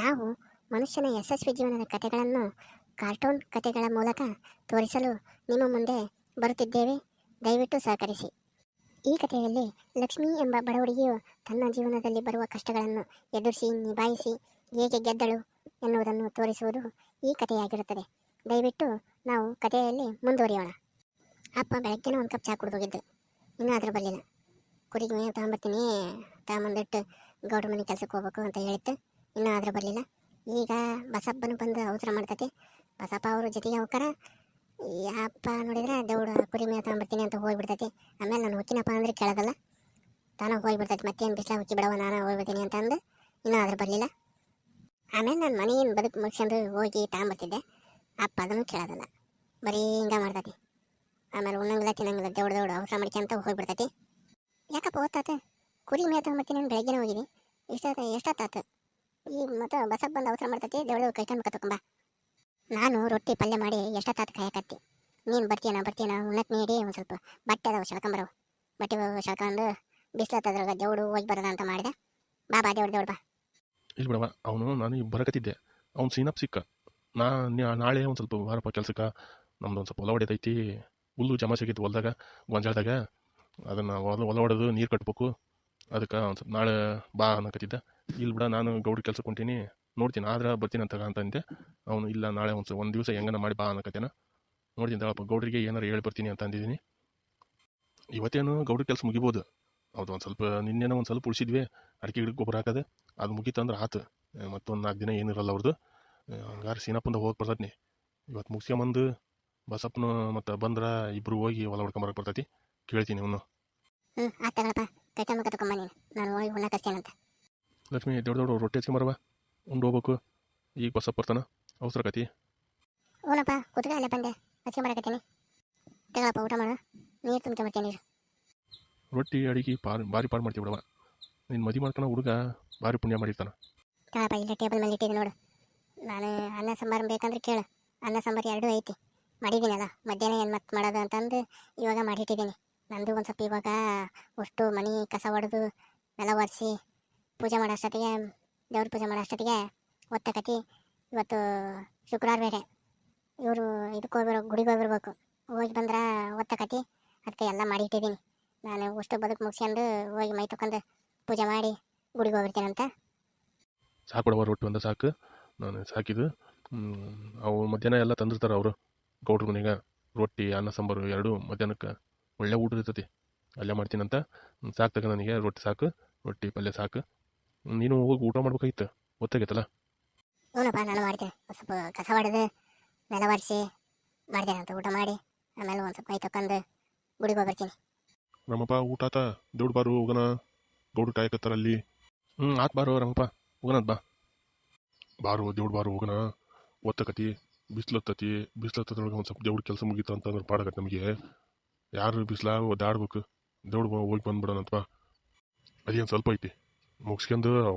ನಾವು ಮನುಷ್ಯನ ಯಶಸ್ವಿ ಜೀವನದ ಕಥೆಗಳನ್ನು ಕಾರ್ಟೂನ್ ಕಥೆಗಳ ಮೂಲಕ ತೋರಿಸಲು ನಿಮ್ಮ ಮುಂದೆ ಬರುತ್ತಿದ್ದೇವೆ. ದಯವಿಟ್ಟು ಸಹಕರಿಸಿ. ಈ ಕಥೆಯಲ್ಲಿ ಲಕ್ಷ್ಮಿ ಎಂಬ ಬಡ ಹುಡುಗಿಯು ತನ್ನ ಜೀವನದಲ್ಲಿ ಬರುವ ಕಷ್ಟಗಳನ್ನು ಎದುರಿಸಿ ನಿಭಾಯಿಸಿ ಹೇಗೆ ಗೆದ್ದಳು ಎನ್ನುವುದನ್ನು ತೋರಿಸುವುದು ಈ ಕಥೆಯಾಗಿರುತ್ತದೆ. ದಯವಿಟ್ಟು ನಾವು ಕಥೆಯಲ್ಲಿ ಮುಂದುವರಿಯೋಣ. ಅಪ್ಪ ಬೆಳಗ್ಗೆನೇ ಒಂದು ಕಪ್ ಚಹಾ ಕುಡಿದೋಗಿದ್ದು, ಇನ್ನೂ ಅದ್ರ ಬರಲಿಲ್ಲ. ಕುರಿಗೆ ಮೇವು ತಗೊಂಬರ್ತೀನಿ, ತಗೊಂಬಂದಿಟ್ಟು ಗೌಡ್ರ ಮನೆ ಕೆಲಸಕ್ಕೆ ಹೋಗ್ಬೇಕು ಅಂತ ಹೇಳಿತ್ತು. ಇನ್ನೂ ಅದ್ರ ಬರಲಿಲ್ಲ. ಈಗ ಬಸಪ್ಪನು ಬಂದು ಅವಸರ ಮಾಡ್ತೈತಿ. ಬಸಪ್ಪ ಅವರು ಜೊತೆಗೆ ಹೋಗ್ತಾರ. ಈ ಅಪ್ಪ ನೋಡಿದ್ರೆ ದೇವ್ಡ ಕುರಿ ಮೇವು ತಗೊಂಬರ್ತೀನಿ ಅಂತ ಹೋಗ್ಬಿಡ್ತೈತಿ. ಆಮೇಲೆ ನಾನು ಹೊಕ್ಕಿನಪ್ಪ ಅಂದ್ರೆ ಕೇಳೋದಲ್ಲ, ತಾನಾಗ ಹೋಗ್ಬಿಡ್ತೈತಿ. ಮತ್ತೇನು ಬಿಸಿಲ ಹೊಕ್ಕಿ ಬಿಡವ, ನಾನು ಹೋಗ್ಬಿಡ್ತೀನಿ ಅಂತ ಅಂದು ಇನ್ನೂ ಅದ್ರ ಬರಲಿಲ್ಲ. ಆಮೇಲೆ ನಾನು ಮನೆಯನ್ನು ಬದುಕು ಮುಗಿಸ್ಕೊಂಡು ಹೋಗಿ ತಗೊಂಬರ್ತಿದ್ದೆ. ಅಪ್ಪ ಅದನ್ನು ಕೇಳೋದಲ್ಲ, ಬರೀ ಹಿಂಗೆ ಮಾಡ್ತೈತಿ. ಆಮೇಲೆ ಉಣ್ಣಂಗಿಲ್ಲ ತಿನ್ನಂಗಿಲ್ಲ, ದೇವ್ಡು ಅವಸರ ಮಾಡ್ಕೊಂತ ಹೋಗ್ಬಿಡ್ತೈತಿ. ಯಾಕಪ್ಪ ಓದ್ತಾತ? ಕುರಿ ಮೇವು ತಗೊಂಬರ್ತೀನಿ ನಾನು ಬೆಳಗ್ಗೆನೇ ಹೋಗಿನಿ, ಎಷ್ಟೊತ್ತಾತು? ಈ ಮತ್ತು ಬಸಪ್ಪ ಬಂದು ಅವಸರ ಮಾಡ್ತೈತಿ, ದೇವ್ಡು ಕೈಕೊಂಡು ಕತ್ಕೊಂಬ. ನಾನು ರೊಟ್ಟಿ ಪಲ್ಯ ಮಾಡಿ ಎಷ್ಟೊತ್ತಾತು ಕಾಯಕತ್ತಿ. ನೀನು ಬರ್ತೀನ ಉಣ್ಣಕ್ಕೆ ನೀಡಿ ಒಂದು ಸ್ವಲ್ಪ ಬಟ್ಟೆ ಅದಾವ ಶಳ್ಕೊಂಬರವು. ಬಟ್ಟೆ ಶಳ್ಕೊಂಡು ಬಿಸ್ಲತ್ತದ್ರಾಗ ದೇವ್ಡು ಹೋಗಿ ಬರೋದ ಅಂತ ಮಾಡಿದೆ. ಬಾ ದೇವ್ಡು ಬಾ. ಇಲ್ಲಿ ಬಿಡವ, ನಾನು ಈಗ ಬರಕತ್ತಿದ್ದೆ. ಅವ್ನು ಸೀನಪ್ ಸಿಕ್ಕ. ನಾಳೆ ಒಂದು ಸ್ವಲ್ಪ ಬಾರಪ್ಪ ಕೆಲ್ಸಕ್ಕೆ, ನಮ್ದು ಒಂದು ಸ್ವಲ್ಪ ಹೊಲ ಹೊಡೆದೈತಿ. ಹುಲ್ಲು ಜಮಾ ಸಿಗಿತ್ತು ಹೊಲದಾಗ, ಗೊಂಜಾಳದಾಗ. ಅದನ್ನು ಹೊಲ ಹೊಡೆದು ನೀರು ಕಟ್ಬೇಕು. ಅದಕ್ಕೆ ಒಂದು ಸ್ವಲ್ಪ ನಾಳೆ ಬಾ ಅನ್ನಕತ್ತಿದ್ದೆ. ಇಲ್ಲಿ ಬಿಡ, ನಾನು ಗೌಡ್ರ ಕೆಲ್ಸಕ್ಕೆ ಹೊಂಟೀನಿ, ನೋಡ್ತೀನಿ ಆದ್ರೆ ಬರ್ತೀನಿ ಅಂತಂದೆ. ಅವನು ಇಲ್ಲ, ನಾಳೆ ಒಂದು ದಿವಸ ಹೆಂಗನ ಮಾಡಿ ಬಾ ಅನ್ನಕತ್ತೇನ. ನೋಡ್ತೀನಿ ತಳಪ್ಪ, ಗೌಡ್ರಿಗೆ ಏನಾರು ಹೇಳಿ ಬರ್ತೀನಿ ಅಂತ ಅಂದಿದ್ದೀನಿ. ಇವತ್ತೇನು ಗೌಡ್ರ ಕೆಲಸ ಮುಗಿಬೋದು. ಹೌದು, ಒಂದು ಸ್ವಲ್ಪ ನಿನ್ನೇನೋ ಒಂದು ಸ್ವಲ್ಪ ಉಳಿಸಿದ್ವಿ, ಅಡಿಕೆ ಗಿಡಕ್ಕೆ ಗೊಬ್ಬರ ಹಾಕೋದು. ಅದು ಮುಗೀತಂದ್ರೆ ಆತು. ಮತ್ತೊಂದು 4 ದಿನ ಏನಿರಲ್ಲ ಅವ್ರದ್ದು. ಹಂಗಾರೆ ಸೀನಪ್ಪಂದ ಹೋಗಿ ಬರ್ತೈತಿ. ಇವತ್ತು ಮುಗಿಸ್ಕೊಂಬಂದು ಬಸಪ್ಪನ ಮತ್ತು ಬಂದ್ರೆ ಇಬ್ಬರು ಹೋಗಿ ಹೊಲ ಹೊಡ್ಕೊಂಬರಕ್ಕೆ ಬರ್ತೈತಿ. ಕೇಳ್ತೀನಿ ಅವನು. ಆತಗಳಪ್ಪ, ಕೈಕೊಂಡು ಕತ್ಕೊಂಬ ನೀನು, ನಾನು ಹೋಗಿ ಉಣ್ಣಕಸ್ತೇನಂತ. ಲಕ್ಷ್ಮಿ, ದೊಡ್ಡ ರೊಟ್ಟಿ ಹಚ್ಕೊಂಬರವ, ಉಂಡು ಹೋಗ್ಬೇಕು. ಈಗ ಬಸಪ್ಪ ಬರ್ತಾನ, ಅವಸರ ಕತಿ. ಹ್ಞೂನಪ್ಪ, ಕುತ್ಕ ಅಲ್ಲೇ ಬಂದೆ, ಹಚ್ಕೊಂಬರಕತ್ತೀನಿ. ತಗೊಳಪ್ಪ, ಊಟ ಮಾಡು, ನೀರು ತುಂಬ್ಕೊಂಬರ್ತೀನಿ. ನೀರು ರೊಟ್ಟಿ ಅಡಿಗೆ ಭಾರಿ ಪಾಡು ಮಾಡ್ತೀವಿ ಬಿಡವ. ನೀನು ಮದುವೆ ಮಾಡ್ಕೊಳ ಹುಡುಗ ಭಾರಿ ಪುಣ್ಯ ಮಾಡಿರ್ತಾನೆ. ತಗೊಳಪ್ಪ, ಇಲ್ಲೇ ಟೇಬಲ್ ಮೇಲೆ ಇಟ್ಟಿದ್ದೀನಿ ನೋಡು. ನಾನು ಅನ್ನ ಸಾಂಬಾರು ಬೇಕಂದ್ರೆ ಕೇಳು, ಅನ್ನ ಸಾಂಬಾರು ಎರಡೂ ಐತಿ. ಮಾಡಿದ್ದೀನಲ್ಲ, ಮಧ್ಯಾಹ್ನ ಏನು ಮತ್ತೆ ಮಾಡೋದು ಅಂತಂದು ಇವಾಗ ಮಾಡಿಟ್ಟಿದ್ದೀನಿ. ನಂದು ಒಂದು ಸ್ವಲ್ಪ ಇವಾಗ ಅಷ್ಟು ಮನೆ ಕಸ ಹೊಡೆದು ನೆಲ ಒರೆಸಿ ಪೂಜೆ ಮಾಡೋ ಅಷ್ಟೊತ್ತಿಗೆ, ದೇವ್ರ ಪೂಜೆ ಮಾಡೋ ಅಷ್ಟೊತ್ತಿಗೆ ಒತ್ತಕತಿ. ಇವತ್ತು ಶುಕ್ರವಾರ ಬೇರೆ, ಇವರು ಇದಕ್ಕೆ ಗುಡಿಗೆ ಹೋಗಿರ್ಬೇಕು. ಹೋಗಿ ಬಂದ್ರೆ ಒತ್ತಕತಿ. ಅದಕ್ಕೆ ಎಲ್ಲ ಮಾಡಿಟ್ಟಿದ್ದೀನಿ. ನಾನು ಅಷ್ಟು ಬದುಕು ಮುಗಿಸ್ಕೊಂಡು ಹೋಗಿ ಮೈ ತಗೊಂಡು ಪೂಜೆ ಮಾಡಿ ಗುಡಿಗೆ ಹೋಗಿರ್ತೀನಂತ. ಸಾಕು ಬಿಡವ, ರೊಟ್ಟಿ ಒಂದು ಸಾಕು. ನಾನು ಸಾಕಿದ್ದು ಅವು ಮಧ್ಯಾಹ್ನ ಎಲ್ಲ ತಂದಿರ್ತಾರೆ ಅವರು ಗೌಡ್ರ ಮನೆಗೆ. ರೊಟ್ಟಿ ಅನ್ನ ಸಾಂಬಾರು ಎರಡೂ ಮಧ್ಯಾಹ್ನಕ್ಕೆ ಒಳ್ಳೆ ಊಟ ಇರ್ತೈತಿ. ಅಲ್ಲೇ ಮಾಡ್ತೀನಂತ. ಸಾಕು ತಗ, ನನಗೆ ರೊಟ್ಟಿ ಸಾಕು, ರೊಟ್ಟಿ ಪಲ್ಯ ಸಾಕು. ನೀನು ಹೋಗಿ ಊಟ ಮಾಡ್ಬೇಕಾಗಿತ್ತು, ಗೊತ್ತಾಗೈತಲ್ಲ. ಹ್ಞೂನಪ್ಪ, ನಾನು ಮಾಡ್ತೇನೆ. ಸ್ವಲ್ಪ ಕಸ ಹೊಡೆದು ನೆಲ ಒರೆಸಿ ಮಾಡ್ತೇನೆ ಅಂತ ಊಟ ಮಾಡಿ ಆಮೇಲೆ ಒಂದು ಸ್ವಲ್ಪ ಮೈ ತಗೊಂಡು ಗುಡಿಗೆ ಹೋಗ್ಬರ್ತೀನಿ. ರಮಪ್ಪ, ಊಟ ಆತ? ದೌಡ್ ಬಾರು ಹೋಗೋಣ, ಗೌಡ್ರು ಕಾಯಕತ್ತಾರ ಅಲ್ಲಿ. ಆತ್ ಬಾರು ರಮಪ್ಪ, ಹೋಗೋಣದ್ ಬಾ. ಬಾರು ದೇವ್ಡು ಬಾರು ಹೋಗೋಣ. ಒತ್ತಕತಿ, ಬಿಸ್ಲತ್ತತಿ. ಬಿಸ್ಲತ್ತದ್ರೊಳಗೆ ಒಂದು ಸ್ವಲ್ಪ ದೇವ್ರ ಕೆಲಸ ಮುಗೀತ ಅಂತಂದ್ರೆ ಪಾಡಕತ್ತೆ ನಮಗೆ. ಯಾರು ಬಿಸ್ಲ ಒದ್ದಾಡ್ಬೇಕು, ದೇವ್ಡು ಹೋಗಿ ಬಂದ್ಬಿಡೋಣಂತಪ್ಪ. ಅದೇನು ಸ್ವಲ್ಪ ಐತಿ ಮುಗಿಸ್ಕೊಂಡು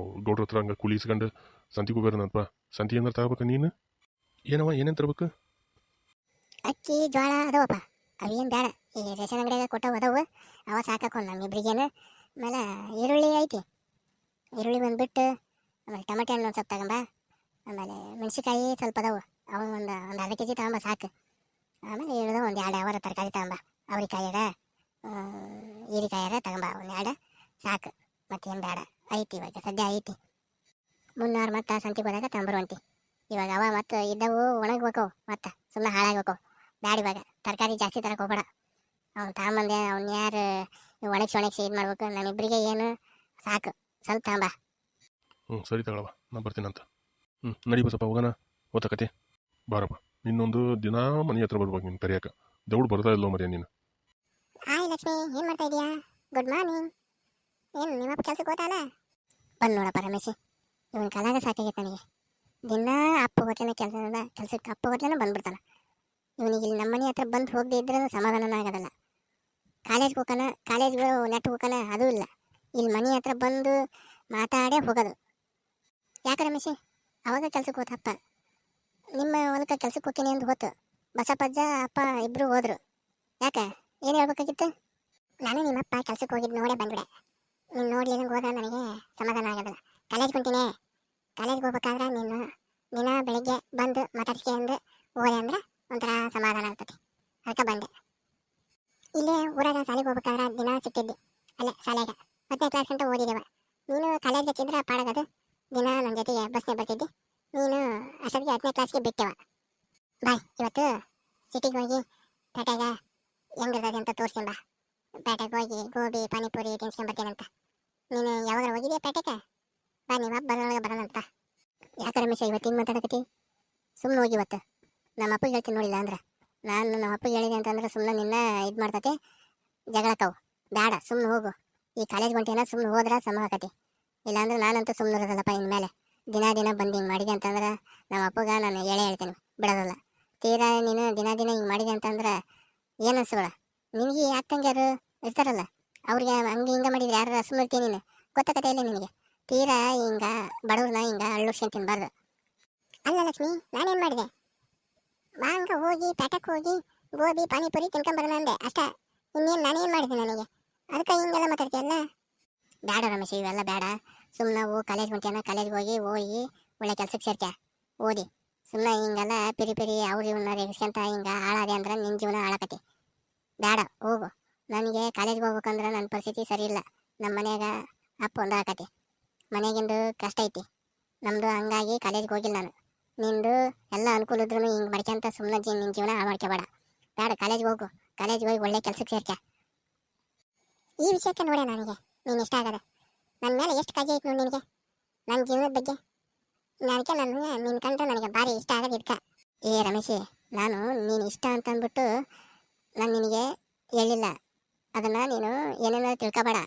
ಗೌಡ್ರ ಹತ್ರ ಹಂಗೆ ಕೂಲಿ ಇಸ್ಕೊಂಡು ಸಂತಿಗೆ ಹೋಗ್ಬೇರನಂತಪ್ಪ. ಸಂತಿ ಏನಾರು ತಗೋಬೇಕ ನೀನು? ಏನೇನು ತರಬೇಕು? ಅಕ್ಕಿ ಜೋಳ ಅದಾವಪ್ಪ, ಅವೇನು ಬೇಡ. ಈ ರೇಷನ್ ಅಂಗಡಿಯಾಗ ಕೊಟ್ಟವು ಅದಾವು, ಅವ ಸಾಕಾಕೊಂಡು ನಮ್ಮಿಬ್ರಿಗೇನು. ಆಮೇಲೆ ಈರುಳ್ಳಿ ಐತಿ, ಈರುಳ್ಳಿ ಬಂದುಬಿಟ್ಟು. ಆಮೇಲೆ ಟೊಮೆಟೊ ಹಣ್ಣು ಒಂದು ಸ್ವಲ್ಪ ತಗೊಂಬ. ಆಮೇಲೆ ಮೆಣಸಿಕಾಯಿ ಸ್ವಲ್ಪ ಅದಾವು, ಅವು ಒಂದು ಅರ್ಧ ಕೆಜಿ ತಗೊಂಬ ಸಾಕು. ಆಮೇಲೆ ಇಳಿದ ಒಂದು 2 ಅವರ ತರಕಾರಿ ತಗೊಂಬ. ಅವ್ರಿಕಾಯಾಗ ಹೀರಿಕಾಯಾರ ತಗೊಂಬ, ಒಂದು 2 ಸಾಕು. ಮತ್ತೇನು ಬೇಡ, ಐತಿ ಇವಾಗ ಸದ್ಯ ಐತಿ. ಮುನ್ನೂರು ಮತ್ತು ಸಂತಿಗೆ ಹೋದಾಗ ತಗೊಂಬರುವಂತಿ. ಇವಾಗ ಅವ ಮತ್ತು ಇದ್ದವು ಒಣಗ್ಬೇಕು, ಮತ್ತು ಸುಮ್ಮನೆ ಹಾಳಾಗ್ಬೇಕು. ಬ್ಯಾಡ ಇವಾಗ ತರಕಾರಿ ಜಾಸ್ತಿ ತರಕ್ಕೆ ಹೋಗ್ಬೇಡ. ಅವ್ನು ತಗೊಂಬಂದೆ, ಅವ್ನು ಯಾರು ಒಣಗಿಸಿ ಇದು ಮಾಡ್ಬೇಕು. ನನ್ನಿಬ್ಬರಿಗೆ ಏನು ಸಾಕು, ಸ್ವಲ್ಪ ತಗೊಂಬ. ಸರಿ ತಗೊಳವ, ನಾನು ಬರ್ತೀನಂತ. ನಡಿ ಬಸಪ್ಪ, ಹೋಗೋಣ. ಓದ್ತಕತಿ ಬಾರಪ್ಪ. ಇನ್ನೊಂದು ದಿನ ಮನೆ ಹತ್ರ ಬರ್ಬೇಕು ನೀನು ಕರಿಯಾಕ. ದೌಡ್ ಬರ್ತಾ ಇಲ್ಲೋ ಮರ್ಯ ನೀನು. ಹಾಯ್ ಲಕ್ಷ್ಮಿ, ಏನು ಮಾಡ್ತಾ ಇದೀಯಾ? Good morning. ಏನು ನಿಮ್ಮಪ್ಪ ಕೆಲ್ಸಕ್ಕೆ ಹೋತಾನ? ಬಂದು ನೋಡಪ್ಪ ರಮೇಶ್, ಇವನ ಕಾಲಾಗ ಸಾಕಾಗೈತೆ ನನಗೆ. ದಿನ ಅಪ್ಪ ಹೊಟ್ಟೆನ ಕೆಲ್ಸಕ್ಕೆ ಅಪ್ಪ ಹೊಟ್ಟೆನ ಬಂದ್ಬಿಡ್ತಾನೆ. ಇವನಿಗೆ ಇಲ್ಲಿ ನಮ್ಮ ಮನೆ ಹತ್ರ ಬಂದು ಹೋಗದೆ ಇದ್ರೆ ಸಮಾಧಾನ ಆಗೋದಲ್ಲ. ಕಾಲೇಜ್ಗೆ ಹೋಗೋಣ, ಕಾಲೇಜ್ಗೆ ನೆಟ್ಟು ಹೋಗೋಣ, ಅದೂ ಇಲ್ಲ. ಇಲ್ಲಿ ಮನೆ ಹತ್ರ ಬಂದು ಮಾತಾಡೇ ಹೋಗೋದು. ಯಾಕೆ ರಮೇಶ್? ಅವಾಗ ಕೆಲ್ಸಕ್ಕೆ ಹೋತಪ್ಪ, ನಿಮ್ಮ ಹೊಲಕ್ಕೆ ಕೆಲ್ಸಕ್ಕೆ ಹೋಗ್ತೀನಿ ಅಂತ ಹೋತು. ಬಸಪ್ಪಜ್ಜ ಅಪ್ಪ ಇಬ್ಬರು ಹೋದರು. ಯಾಕೆ, ಏನು ಹೇಳ್ಬೇಕಾಗಿತ್ತು? ನಾನು ನಿಮ್ಮಪ್ಪ ಕೆಲ್ಸಕ್ಕೆ ಹೋಗಿದ್ದು ನೋಡೇ ಬಂದ್ಬಿಡೆ. ನೀನು ನೋಡಿ ಏನಂಗೆ ಹೋದ ನನಗೆ ಸಮಾಧಾನ ಆಗೋದಿಲ್ಲ. ಕಾಲೇಜ್ಗೆ ಕಾಲೇಜ್ಗೆ ಹೋಗ್ಬೇಕಾದ್ರೆ ನೀನು ದಿನ ಬೆಳಿಗ್ಗೆ ಬಂದು ಮಾತಾಡ್ಸ್ಕೊಂಡು ಹೋದೆ ಅಂದ್ರೆ ಒಂಥರ ಸಮಾಧಾನ ಆಗ್ತದೆ. ಅದಕ್ಕೆ ಬಂದೆ. ಇಲ್ಲೇ ಊರಾಗ ಶಾಲೆಗೆ ಹೋಗ್ಬೇಕಾದ್ರೆ ದಿನ ಸಿಕ್ತಿದ್ದೆ ಅಲ್ಲೇ ಶಾಲೆಗೆ 10ನೇ ಕ್ಲಾಸ್ ಗಂಟ ಓದಿದ್ದೇವ. ನೀನು ಕಾಲೇಜ್ಗೆ ಹಚ್ಚಿದ್ರೆ ಪಾಡಗದು ದಿನ ನನ್ನ ಜೊತೆಗೆ ಬಸ್ನೇ ಬರ್ತಿದ್ದೆ. ನೀನು ಅಷ್ಟೊತ್ತಿಗೆ 10ನೇ ಕ್ಲಾಸ್ಗೆ ಬಿಟ್ಟೆವ. ಬಾಯ್, ಇವತ್ತು ಸಿಟಿಗೆ ಹೋಗಿ ಪೇಟೆಗೆ ಹೆಂಗಿರ್ತದೆ ಅಂತ ತೋರಿಸ್ತೀನಿ ಬಾ. ಪೇಟೆಗೆ ಹೋಗಿ ಗೋಬಿ ಪಾನಿಪುರಿ ತಿನ್ಸ್ಕೊಂಬರ್ತೀನಂತ. ನೀನು ಯಾವಾಗ ಹೋಗಿದ್ಯಾ ಪೇಟೆಗೆ? ಬಾ, ನೀವು ಬರೋಳಗೆ ಬರೋಣಂತ. ಯಾಕೆ ರಮೇಶ ಇವತ್ತು ಹಿಂಗೆ ಮಾತಾಡಕತ್ತಿ? ಸುಮ್ಮನೆ ಹೋಗಿ ಇವತ್ತು ನಮ್ಮ ಅಪ್ಪಗೆ ಹೇಳ್ತೀನಿ ನೋಡಿಲ್ಲ ಅಂದ್ರೆ. ನಾನು ನಮ್ಮ ಅಪ್ಪಗೆ ಹೇಳಿದೆ ಅಂತಂದ್ರೆ ಸುಮ್ಮನೆ ನಿನ್ನ ಇದು ಮಾಡ್ತತೆ, ಜಗಳಕ್ಕವು ಬೇಡ. ಸುಮ್ಮನೆ ಹೋಗು. ಈ ಕಾಲೇಜ್ ಹೊಂಟೇನ ಸುಮ್ಮನೆ ಹೋದ್ರೆ ಸಮ ಆಕತಿ. ಇಲ್ಲಾಂದ್ರೆ ನಾನಂತೂ ಸುಮ್ಮನೆ ಇರೋದಲ್ಲಪ್ಪ ಇನ್ಮೇಲೆ. ದಿನ ಬಂದು ಹಿಂಗೆ ಮಾಡಿದೆ ಅಂತಂದ್ರೆ ನಮ್ಮ ಅಪ್ಪಗೆ ನಾನು ಹೇಳ್ತೀನಿ, ಬಿಡೋದಲ್ಲ. ತೀರಾ ನೀನು ದಿನ ಹಿಂಗೆ ಮಾಡಿದೆ ಅಂತಂದ್ರೆ ಏನು ಅನ್ಸ್ಬೇಡ. ನಿನಗೆ ಯಾಕಂಗ್ಯಾರು ಇರ್ತಾರಲ್ಲ ಅವ್ರಿಗೆ ಹಂಗೆ ಹಿಂಗೆ ಮಾಡಿದ್ರೆ ಯಾರು ಸುಮ್ಮನೆ ಇರ್ತೀನಿ ನೀನು? ಗೊತ್ತಾಗತ್ತೆ ಇಲ್ಲ ನಿನಗೆ? ತೀರಾ ಹಿಂಗೆ ಬಡವ್ರನ್ನ ಹಿಂಗೆ ಅಳ್ಳುಡ್ಸ್ಕೊಂಡು ತಿನ್ಬಾರ್ದು. ಅಲ್ಲ ಲಕ್ಷ್ಮಿ, ನಾನೇನು ಮಾಡಿದೆ? ಹಂಗೆ ಹೋಗಿ ಪೇಟೆಗೆ ಹೋಗಿ ಗೋಬಿ ಪಾನಿಪುರಿ ತಿನ್ಕೊಂಬರೋಣ ಅಂದೆ ಅಷ್ಟೇ. ಇನ್ನೇನು ನಾನೇನು ಮಾಡಿದೆ ನನಗೆ? ಅದಕ್ಕೆ ಹಿಂಗೆಲ್ಲ ಮಾತಾಡ್ತೀಯಲ್ಲ. ಬೇಡ ರಮೇಶ್, ಇವೆಲ್ಲ ಬೇಡ. ಸುಮ್ಮನೆ ಹೋಗಿ ಕಾಲೇಜ್ ಹೊಂಟೇನ, ಕಾಲೇಜ್ಗೆ ಹೋಗಿ ಒಳ್ಳೆ ಕೆಲ್ಸಕ್ಕೆ ಸೇರ್ತ್ಯಾ, ಓದಿ. ಸುಮ್ಮನೆ ಹಿಂಗೆಲ್ಲ ಪಿರಿ ಅವ್ರು ಇವನ್ನ ರೇಗಿಸ್ಕೊಂತ ಹಿಂಗೆ ಹಾಳಾದೆ ಅಂದ್ರೆ ನಿನ್ನ ಜೀವನ ಹಾಳಾಕತಿ. ಬೇಡ, ಹೋಗು. ನನಗೆ ಕಾಲೇಜ್ಗೆ ಹೋಗ್ಬೇಕಂದ್ರೆ ನನ್ನ ಪರಿಸ್ಥಿತಿ ಸರಿ ಇಲ್ಲ. ನಮ್ಮ ಮನ್ಯಾಗ ಅಪ್ಪ ಒಂದು ಆಕತಿ, ಮನೆಗಿಂದು ಕಷ್ಟ ಐತಿ ನಮ್ಮದು. ಹಂಗಾಗಿ ಕಾಲೇಜ್ಗೆ ಹೋಗಿಲ್ಲ ನಾನು. ನಿಂದು ಎಲ್ಲ ಅನುಕೂಲ ಇದ್ರೂ ಹಿಂಗೆ ಮಾಡ್ಕೊಂತ ಸುಮ್ಮನೆ ನಿನ್ನ ಜೀವನ ಹಾಳು ಮಾಡ್ಕೋಬೇಡ. ಬೇಡ, ಕಾಲೇಜ್ಗೆ ಹೋಗು. ಕಾಲೇಜ್ಗೆ ಹೋಗಿ ಒಳ್ಳೆ ಕೆಲ್ಸಕ್ಕೆ ಸೇರ್ಕ. ಈ ವಿಷಯಕ್ಕೆ ನೋಡೇ ನನಗೆ ನೀನು ಇಷ್ಟ ಆಗದ. ನನ್ನ ಮೇಲೆ ಎಷ್ಟು ಕಾಳಜಿ ಐತೆ ನೋಡಿ ನಿನಗೆ, ನನ್ನ ಜೀವನದ ಬಗ್ಗೆ. ಅದಕ್ಕೆ ನಿನ್ನ ಕಂಡ್ರೆ ನನಗೆ ಭಾರಿ ಇಷ್ಟ ಆಗೋದು ಇದಕ್ಕೆ. ಏ ರಮೇಶಿ, ನಾನು ನೀನು ಇಷ್ಟ ಅಂತ ಅಂದ್ಬಿಟ್ಟು ನಾನು ನಿನಗೆ ಹೇಳಿಲ್ಲ. ಅದನ್ನು ನೀನು ಏನೇನೋ ತಿಳ್ಕೊಬೇಡ.